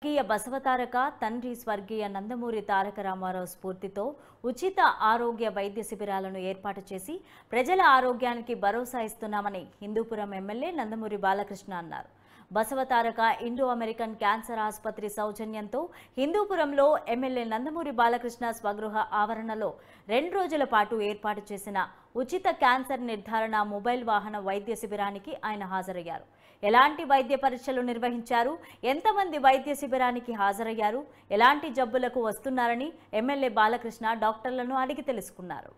స్వర్గీయ బసవతారక తండ్రి స్వర్గీయ నందమూరి తారక రామారావు స్ఫూర్తితో ఉచిత ఆరోగ్య వైద్య శిబిరాలను ఏర్పాటు చేసి ప్రజల ఆరోగ్యానికి భరోసా ఇస్తున్నామని హిందూపురం ఎమ్మెల్యే నందమూరి బాలకృష్ణ అన్నారు. బసవతారక ఇండో అమెరికన్ క్యాన్సర్ ఆసుపత్రి సౌజన్యంతో హిందూపురంలో ఎమ్మెల్యే నందమూరి బాలకృష్ణ స్వగృహ ఆవరణలో 2 రోజుల పాటు ఏర్పాటు చేసిన ఉచిత క్యాన్సర్ నిర్ధారణ మొబైల్ వాహన వైద్య శిబిరానికి ఆయన హాజరయ్యారు. ఎలాంటి వైద్య పరీక్షలు నిర్వహించారు, ఎంతమంది వైద్య శిబిరానికి హాజరయ్యారు, ఎలాంటి జబ్బులకు వస్తున్నారని ఎమ్మెల్యే బాలకృష్ణ డాక్టర్లను అడిగి తెలుసుకున్నారు.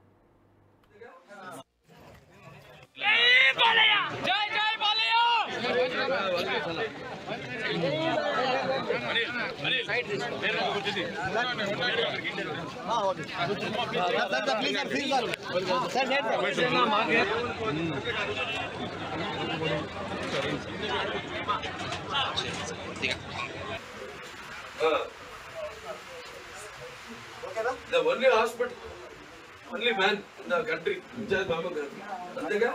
The only hospital, only man in the country, Vijay Baba Gandhi. Andega?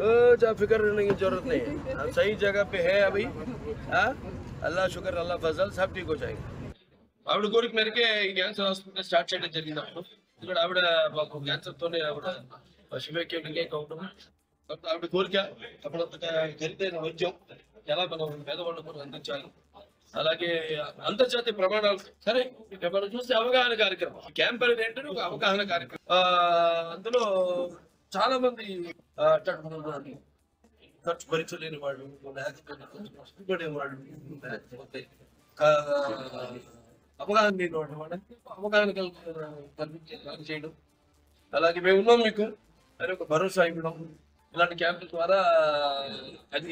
कुछ फिक्र करने की जरूरत नहीं है. हम सही जगह पे है अभी. अल्लाह शुक्र, अल्लाह फजल, सब ठीक हो जाएगा. ఆవిడ కోరిక మేరకే ఈ క్యాన్సర్ హాస్పిటల్ స్టార్ట్ చేయడం జరిగింది. ఇక్కడ ఆవిడ మాకు క్యాన్సర్ తోనే ఆవిడ శివైక్యంగా కావడం ఆవిడ కోరిక. అప్పుడు ఖరీదైన వైద్యం ఎలా మనం పేదవాళ్ళకు అందించాలి, అలాగే అంతర్జాతీయ ప్రమాణాలు. సరే మనం చూస్తే అవగాహన కార్యక్రమం, క్యాంప్ అనేది ఏంటంటే ఒక అవగాహన కార్యక్రమం. అందులో చాలా మంది ఖర్చు భరించలేని వాళ్ళు, లేకపోతే వాళ్ళు, లేకపోతే అవగాహన లేని వాళ్ళకి అవగాహన చేయడం, అలాగే మేము ఉన్నాం మీకు అని ఒక భరోసా ఇవ్వడం. ఇలాంటి క్యాంపుల ద్వారా అది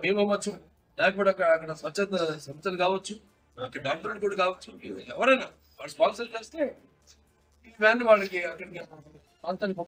మేము అవ్వచ్చు, లేకపోతే అక్కడ స్వచ్ఛత సంస్థలు కావచ్చు, అక్కడ డాక్టర్లు కూడా కావచ్చు, ఎవరైనా వాళ్ళు స్పాన్సర్ చేస్తే ఈ వ్యాన్ వాళ్ళకి అక్కడికి ప్రాంతానికి